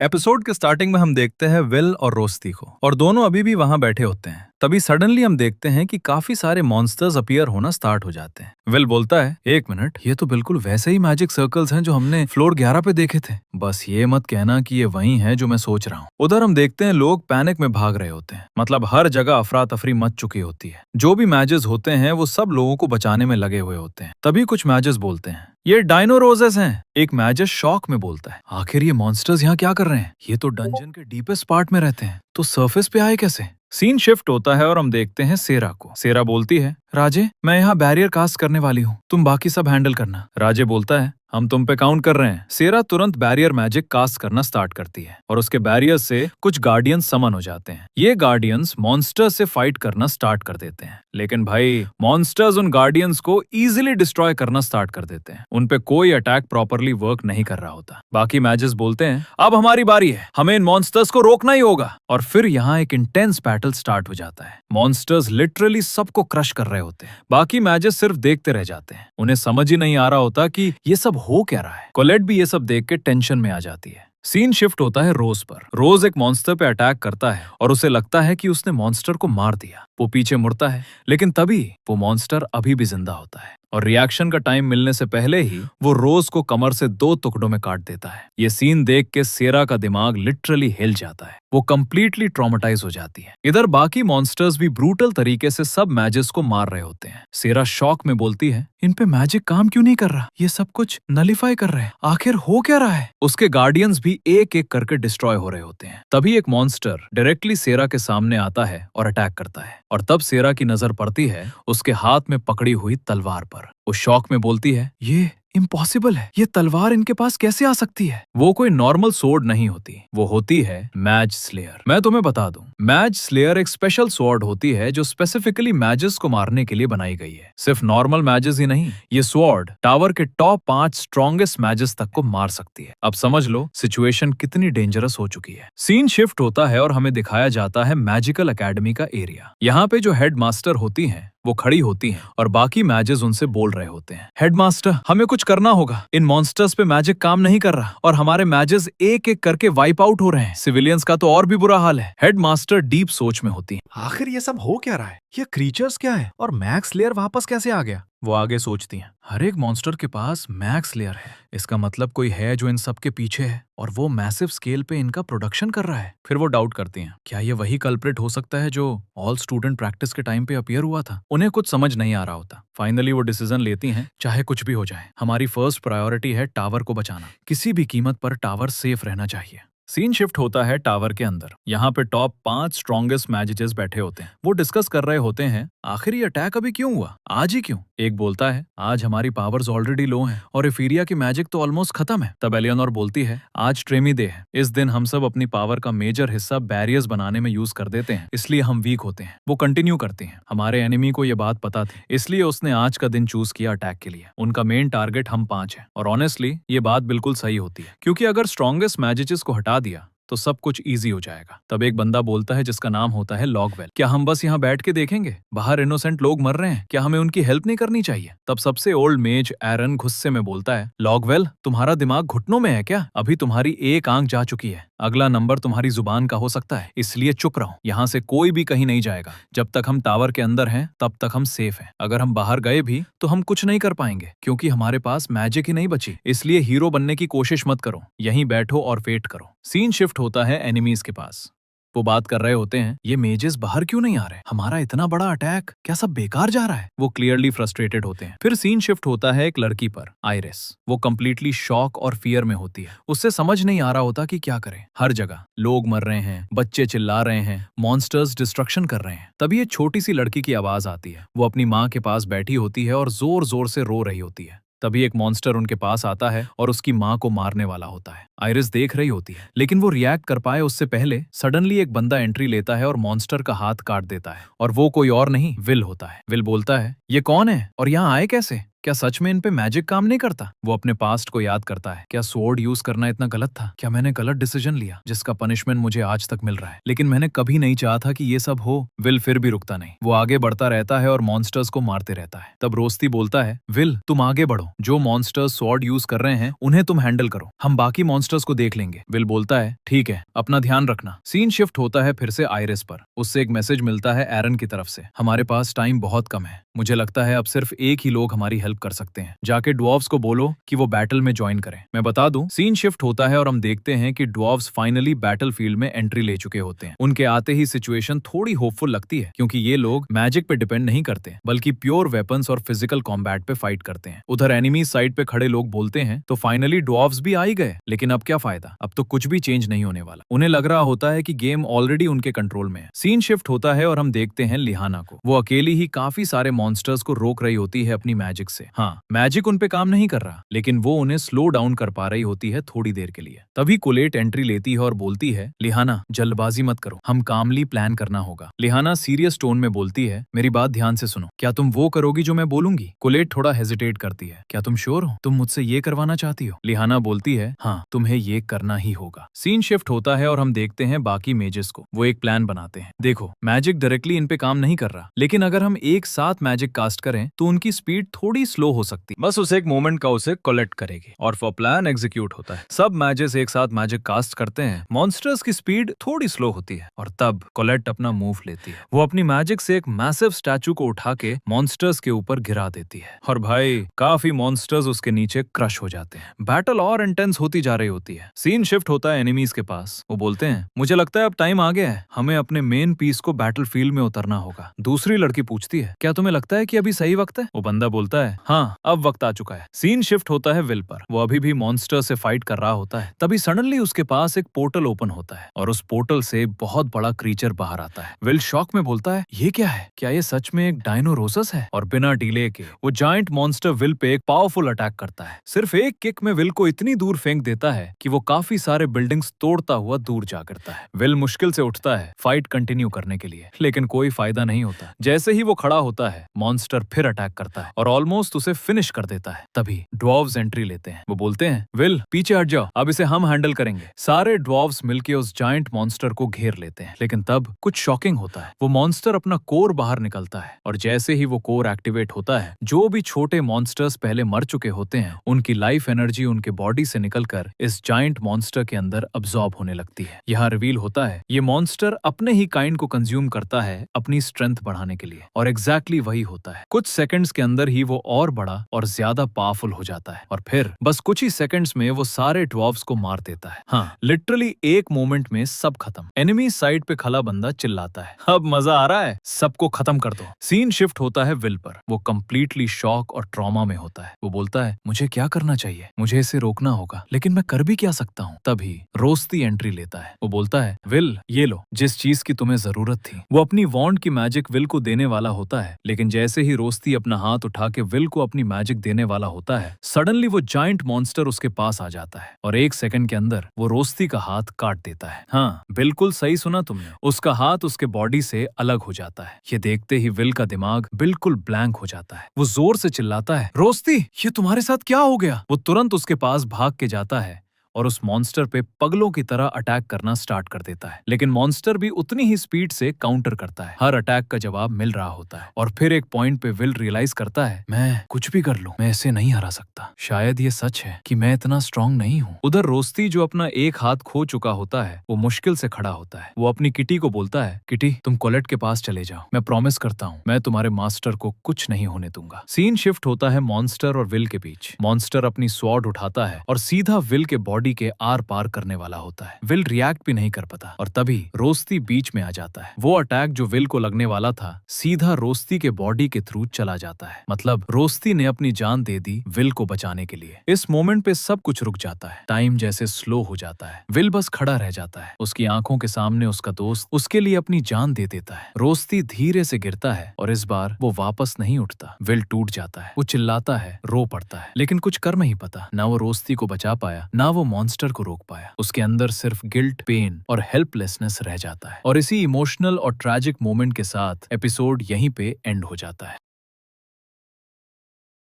Episode के starting में हम देखते हैं विल और रोस्ती को और दोनों अभी भी वहां बैठे होते हैं। तभी सडनली हम देखते हैं कि काफी सारे मॉन्स्टर्स अपीयर होना स्टार्ट हो जाते हैं। विल बोलता है, एक मिनट, ये तो बिल्कुल वैसे ही मैजिक सर्कल्स हैं जो हमने फ्लोर 11 पे देखे थे। बस ये मत कहना कि ये वही है जो मैं सोच रहा हूँ। उधर हम देखते हैं लोग पैनिक में भाग रहे होते हैं, मतलब हर जगह अफरा तफरी मच चुकी होती है। जो भी मैजेस होते हैं वो सब लोगों को बचाने में लगे हुए होते हैं। तभी कुछ मैजेस बोलते हैं, ये डायनो रोजेस हैं। एक मैजिस शॉक में बोलता है, आखिर ये मॉन्स्टर्स यहाँ क्या कर रहे हैं? ये तो डंजन के डीपेस्ट पार्ट में रहते हैं, तो सरफेस पे आए कैसे? सीन शिफ्ट होता है और हम देखते हैं सेरा को। सेरा बोलती है, राजे, मैं यहाँ बैरियर कास्ट करने वाली हूँ, तुम बाकी सब हैंडल करना। राजे बोलता है, हम तुम पे काउंट कर रहे हैं। सेरा तुरंत बैरियर मैजिक कास्ट करना स्टार्ट करती है और उसके बैरियर से कुछ गार्डियंस समन हो जाते हैं। ये गार्डियंस मॉन्स्टर्स से फाइट करना स्टार्ट कर देते हैं, लेकिन भाई मॉन्स्टर्स उन गार्डियंस को इजीली डिस्ट्रॉय करना स्टार्ट कर देते हैं। उन पे कोई अटैक प्रॉपरली वर्क नहीं कर रहा होता। बाकी मैजेस बोलते हैं, अब हमारी बारी है, हमें इन मॉन्स्टर्स को रोकना ही होगा। और फिर यहाँ एक इंटेंस बैटल स्टार्ट हो जाता है। मॉन्स्टर्स लिटरली सबको क्रश कर रहे होते हैं। बाकी मैजेस सिर्फ देखते रह जाते हैं। उन्हें समझ ही नहीं आ रहा होता कि ये सब हो क्या रहा है। कोलेट भी ये सब देख के टेंशन में आ जाती है। सीन शिफ्ट होता है रोज पर। रोज एक मॉन्स्टर पे अटैक करता है और उसे लगता है कि उसने मॉन्स्टर को मार दिया। वो पीछे मुड़ता है, लेकिन तभी वो मॉन्स्टर अभी भी जिंदा होता है और रिएक्शन का टाइम मिलने से पहले ही वो रोज को कमर से 2 टुकड़ों में काट देता है। ये सीन देख के सेरा का दिमाग लिटरली हिल जाता है। वो कंप्लीटली ट्रॉमेटाइज हो जाती है। इधर बाकी मॉन्स्टर्स भी ब्रूटल तरीके से सब मैजेस को मार रहे होते हैं। सेरा शॉक में बोलती है, इन पे मैजिक काम क्यों नहीं कर रहा? ये सब कुछ नलिफाई कर रहे हैं। आखिर हो क्या रहा है? उसके गार्डियंस भी एक एक करके डिस्ट्रॉय हो रहे होते हैं। तभी एक मॉन्स्टर डायरेक्टली सेरा के सामने आता है और अटैक करता है और तब सेरा की नजर पड़ती है उसके हाथ में पकड़ी हुई तलवार पर। वो शॉक में बोलती है, ये इम्पॉसिबल है, ये तलवार इनके पास कैसे आ सकती है? वो कोई नॉर्मल सोर्ड नहीं होती, वो होती है मैज स्लेयर। मैं तुम्हें बता दूं, मैज स्लेयर एक स्पेशल स्वॉर्ड होती है जो स्पेसिफिकली मैजेस को मारने के लिए बनाई गई है। सिर्फ नॉर्मल मैजेस ही नहीं, ये स्वॉर्ड टावर के टॉप 5 स्ट्रॉन्गेस्ट मैजेस तक को मार सकती है। अब समझ लो सिचुएशन कितनी डेंजरस हो चुकी है। सीन शिफ्ट होता है और हमें दिखाया जाता है मैजिकल एकेडमी का एरिया। यहाँ पे जो हेड मास्टर होती हैं वो खड़ी होती हैं और बाकी मैजेस उनसे बोल रहे होते हैं, हेडमास्टर, हमें कुछ करना होगा। इन मॉन्स्टर्स पे मैजिक काम नहीं कर रहा और हमारे मैजेस एक एक करके वाइप आउट हो रहे हैं। सिविलियंस का तो और भी बुरा हाल है। हेडमास्टर डीप सोच में होती है। आखिर ये सब हो क्या रहा है? ये क्रीचर्स क्या है और मैक्स लेयर वापस कैसे आ गया? वो आगे सोचती हैं, हर एक मॉन्स्टर के पास मैक्स लेयर है। इसका मतलब कोई है जो इन सब के पीछे है और वो मैसिव स्केल पे इनका प्रोडक्शन कर रहा है। फिर वो डाउट करती हैं, क्या ये वही कल्प्रिट हो सकता है जो ऑल स्टूडेंट प्रैक्टिस के टाइम पे अपीयर हुआ था? उन्हें कुछ समझ नहीं आ रहा होता। फाइनली वो डिसीजन लेती हैं, चाहे कुछ भी हो जाए, हमारी फर्स्ट प्रायोरिटी है टावर को बचाना। किसी भी कीमत पर टावर सेफ रहना चाहिए। सीन शिफ्ट होता है टावर के अंदर। यहाँ पे टॉप 5 स्ट्रॉन्गेस्ट मैजिस बैठे होते हैं। वो डिस्कस कर रहे होते हैं, आखिर ये अटैक अभी क्यों हुआ, आज ही क्यों? एक बोलता है, आज हमारी पावर्स ऑलरेडी लो हैं और इफीरिया की मैजिक तो ऑलमोस्ट खत्म है। तब एलियनोर बोलती है, आज ट्रेमी डे है, इस दिन हम सब अपनी पावर का मेजर हिस्सा बैरियर्स बनाने में यूज कर देते हैं, इसलिए हम वीक होते हैं। वो कंटिन्यू करती हैं, हमारे एनिमी को ये बात पता थी, इसलिए उसने आज का दिन चूज किया अटैक के लिए। उनका मेन टारगेट हम 5 हैं और ऑनेस्टली ये बात बिल्कुल सही होती है, क्योंकि अगर स्ट्रॉन्गेस्ट मैजिस को हटा दिया तो सब कुछ इजी हो जाएगा। तब एक बंदा बोलता है जिसका नाम होता है लॉगवेल, क्या हम बस यहाँ बैठ के देखेंगे? बाहर इनोसेंट लोग मर रहे हैं, क्या हमें उनकी हेल्प नहीं करनी चाहिए? तब सबसे ओल्ड मेज एरन गुस्से में बोलता है, लॉगवेल, तुम्हारा दिमाग घुटनों में है क्या? अभी तुम्हारी एक आंख जा चुकी है, अगला नंबर तुम्हारी जुबान का हो सकता है, इसलिए चुप रहो। यहाँ से कोई भी कहीं नहीं जाएगा। जब तक हम टावर के अंदर हैं तब तक हम सेफ हैं। अगर हम बाहर गए भी तो हम कुछ नहीं कर पाएंगे, क्योंकि हमारे पास मैजिक ही नहीं बची। इसलिए हीरो बनने की कोशिश मत करो, यहीं बैठो और वेट करो। सीन शिफ्ट होता है एनिमीज के पास। वो बात कर रहे होते हैं, ये मेजेस बाहर क्यों नहीं आ रहे? हमारा इतना बड़ा अटैक क्या सब बेकार जा रहा है? वो क्लियरली फ्रस्ट्रेटेड होते हैं। फिर सीन शिफ्ट होता है एक लड़की पर, आइरिस। वो कंप्लीटली शॉक और फियर में होती है। उससे समझ नहीं आ रहा होता कि क्या करे। हर जगह लोग मर रहे हैं, बच्चे चिल्ला रहे हैं, मॉन्स्टर्स डिस्ट्रक्शन कर रहे हैं। तभी एक छोटी सी लड़की की आवाज आती है। वो अपनी माँ के पास बैठी होती है और जोर जोर से रो रही होती है। तभी एक मॉन्स्टर उनके पास आता है और उसकी माँ को मारने वाला होता है। आइरिस देख रही होती है, लेकिन वो रिएक्ट कर पाए उससे पहले सडनली एक बंदा एंट्री लेता है और मॉन्स्टर का हाथ काट देता है। और वो कोई और नहीं, विल होता है। विल बोलता है, ये कौन है और यहाँ आए कैसे? क्या सच में इन पे मैजिक काम नहीं करता? वो अपने पास्ट को याद करता है। क्या स्वॉर्ड यूज करना इतना गलत था? क्या मैंने गलत डिसीजन लिया जिसका पनिशमेंट मुझे आज तक मिल रहा है? लेकिन मैंने कभी नहीं चाहा था कि ये सब हो। विल फिर भी रुकता नहीं, वो आगे बढ़ता रहता है और मॉन्स्टर्स को मारते रहता है। तब रोस्ती बोलता है, विल तुम आगे बढ़ो, जो मॉन्स्टर्स स्वॉर्ड यूज कर रहे हैं उन्हें तुम हैंडल करो, हम बाकी मॉन्स्टर्स को देख लेंगे। विल बोलता है, ठीक है, अपना ध्यान रखना। सीन शिफ्ट होता है फिर से आयरिस पर। उससे एक मैसेज मिलता है एरन की तरफ से, हमारे पास टाइम बहुत कम है, मुझे लगता है अब सिर्फ एक ही लोग हमारी हेल्प कर सकते हैं, जाके ड्वार्फ्स को बोलो कि वो बैटल में ज्वाइन करें। मैं बता दूं, सीन शिफ्ट होता है और हम देखते हैं कि ड्वार्फ्स फाइनली बैटल फील्ड में एंट्री ले चुके होते हैं। उनके आते ही सिचुएशन थोड़ी होपफुल लगती है, क्योंकि ये लोग मैजिक पे डिपेंड नहीं करते बल्कि प्योर वेपन्स और फिजिकल कॉम्बैट पे फाइट करते हैं। उधर एनिमी साइड पे खड़े लोग बोलते हैं तो फाइनली ड्वार्फ्स भी आ ही गए, लेकिन अब क्या फायदा, अब तो कुछ भी चेंज नहीं होने वाला। उन्हें लग रहा होता है कि गेम ऑलरेडी उनके कंट्रोल में है। सीन शिफ्ट होता है और हम देखते हैं लिहाना को। वो अकेली ही काफी सारे मॉन्स्टर्स को रोक रही होती है अपनी मैजिक से। हाँ, मैजिक उन पे काम नहीं कर रहा, लेकिन वो उन्हें स्लो डाउन कर पा रही होती है थोड़ी देर के लिए। तभी कोलेट एंट्री लेती है और बोलती है, लिहाना जल्दबाजी मत करो, हम कामली प्लान करना होगा। लिहाना सीरियस टोन में बोलती है, मेरी बात ध्यान से सुनो, क्या तुम वो करोगी जो मैं बोलूंगी? कोलेट थोड़ा हेजिटेट करती है, क्या तुम श्योर हो, तुम मुझसे ये करवाना चाहती हो? लिहाना बोलती है, हाँ, तुम्हें ये करना ही होगा। सीन शिफ्ट होता है और हम देखते हैं बाकी मेजेस को। वो एक प्लान बनाते हैं। देखो, मैजिक डायरेक्टली इन पे काम नहीं कर रहा, लेकिन अगर हम एक साथ मैजिक कास्ट करें तो उनकी स्पीड थोड़ी स्लो हो सकती, बस उसे एक मोमेंट का उसे कलेक्ट करेगी और वो प्लान एग्जीक्यूट होता है। सब मैजेस एक साथ मैजिक कास्ट करते हैं, मॉन्स्टर्स की स्पीड थोड़ी स्लो होती है और तब कोलेट अपना मूव लेती है। वो अपनी मैजिक से एक मैसिव स्टैचू को उठा के मॉन्स्टर्स के ऊपर गिरा देती है और भाई काफी मॉन्स्टर्स उसके नीचे क्रश हो जाते हैं। बैटल और इंटेंस होती जा रही होती है। सीन शिफ्ट होता है एनिमीज के पास। वो बोलते हैं, मुझे लगता है अब टाइम आ गया है, हमें अपने मेन पीस को बैटल फील्ड में उतरना होगा। दूसरी लड़की पूछती है, क्या तुम्हें लगता है कि अभी सही वक्त है? वो बंदा बोलता है, हाँ, अब वक्त आ चुका है। सीन शिफ्ट होता है विल पर। वो अभी भी मॉन्स्टर से फाइट कर रहा होता है। तभी सडनली उसके पास एक पोर्टल ओपन होता है और उस पोर्टल से बहुत बड़ा क्रीचर बाहर आता है। विल शॉक में बोलता है, ये क्या है? क्या ये सच में एक डायनोरोसस है? और बिना डिले के वो जायंट मॉन्स्टर विल पे एक पावरफुल अटैक करता है। सिर्फ एक किक में विल को इतनी दूर फेंक देता है कि वो काफी सारे बिल्डिंग्स तोड़ता हुआ दूर जा गिरता है। विल मुश्किल से उठता है फाइट कंटिन्यू करने के लिए, लेकिन कोई फायदा नहीं होता। जैसे ही वो खड़ा होता है, मॉन्स्टर फिर अटैक करता है और ऑलमोस्ट उसे फिनिश कर देता है। तभी ड्वार्व्स एंट्री लेते हैं। वो बोलते हैं, विल पीछे हट जाओ, अब इसे हम हैंडल करेंगे। सारे ड्वार्व्स मिलके उस जायंट मॉन्स्टर को घेर लेते हैं, लेकिन तब कुछ शॉकिंग होता है। वो मॉन्स्टर अपना कोर बाहर निकलता है और जैसे ही वो कोर एक्टिवेट होता है, जो भी छोटे मॉन्स्टर्स पहले मर चुके होते हैं, उनकी लाइफ एनर्जी उनके बॉडी से निकलकर इस जायंट मॉन्स्टर के अंदर अब्सॉर्ब होने लगती है। यहाँ रिवील होता है, ये मॉन्स्टर अपने ही काइंड को कंज्यूम करता है अपनी स्ट्रेंथ बढ़ाने के लिए, और एग्जैक्टली वही होता है। कुछ सेकंड्स के अंदर ही वो और बड़ा और ज्यादा पावरफुल हो जाता है और फिर बस कुछ ही सेकंड्स में वो सारे ड्वार्फ्स को मार देता है। हाँ, लिटरली एक मोमेंट में सब खत्म। एनिमी साइड पे खड़ा बंदा चिल्लाता है, अब मजा आ रहा है, सबको खत्म कर दो। सीन शिफ्ट होता है विल पर। वो कंप्लीटली शॉक और ट्रॉमा में होता है। वो बोलता है, मुझे क्या करना चाहिए? मुझे इसे रोकना होगा, लेकिन मैं कर भी क्या सकता हूँ? तभी रोस्ती एंट्री लेता है। वो बोलता है, विल ये लो, जिस चीज की तुम्हें जरूरत थी। वो अपनी वॉन्ड की मैजिक विल को देने वाला होता है, लेकिन जैसे ही रोस्ती अपना हाथ उठा के विल को अपनी मैजिक देने वाला होता है, सडनली वो जायंट मॉन्स्टर उसके पास आ जाता है और एक सेकंड के अंदर वो रोस्ती का हाथ काट देता है। हाँ, बिल्कुल सही सुना तुमने, उसका हाथ उसके बॉडी से अलग हो जाता है। ये देखते ही विल का दिमाग बिल्कुल ब्लैंक हो जाता है। वो जोर से चिल्लाता है, रोस्ती ये तुम्हारे साथ क्या हो गया? वो तुरंत उसके पास भाग के जाता है और उस मॉन्स्टर पे पगलों की तरह अटैक करना स्टार्ट कर देता है, लेकिन मॉन्स्टर भी उतनी ही स्पीड से काउंटर करता है। हर अटैक का जवाब मिल रहा होता है और फिर एक पॉइंट पे विल रियलाइज करता है, मैं कुछ भी कर लूं, मैं इसे नहीं हरा सकता। शायद ये सच है कि मैं इतना स्ट्रांग नहीं हूँ। उधर रोस्ती जो अपना एक हाथ खो चुका होता है, वो मुश्किल से खड़ा होता है। वो अपनी किटी को बोलता है, किटी तुम कोलेट के पास चले जाओ, मैं प्रॉमिस करता हूँ मैं तुम्हारे मास्टर को कुछ नहीं होने दूंगा। सीन शिफ्ट होता है मॉन्स्टर और विल के बीच। मॉन्स्टर अपनी स्वॉर्ड उठाता है और सीधा विल के बॉडी के आर पार करने वाला होता है। विल रिएक्ट भी नहीं कर पाता और तभी रोस्ती बीच में आ जाता है। वो अटैक जो विल को लगने वाला था सीधा रोस्ती के बॉडी के थ्रू चला जाता है। मतलब रोस्ती ने अपनी जान दे दी विल को बचाने के लिए। इस मोमेंट पे सब कुछ रुक जाता है, टाइम जैसे स्लो हो जाता है। विल बस खड़ा रह जाता है। उसकी आंखों के सामने उसका दोस्त उसके लिए अपनी जान दे देता है। रोस्ती धीरे से गिरता है और इस बार वो वापस नहीं उठता। विल टूट जाता है, वो चिल्लाता है, रो पड़ता है, लेकिन कुछ कर नहीं पाता। ना वो रोस्ती को बचा पाया, ना वो मॉन्स्टर को रोक पाया। उसके अंदर सिर्फ गिल्ट, पेन और हेल्पलेसनेस रह जाता है। और इसी इमोशनल और ट्रैजिक मोमेंट के साथ एपिसोड यहीं पे एंड हो जाता है।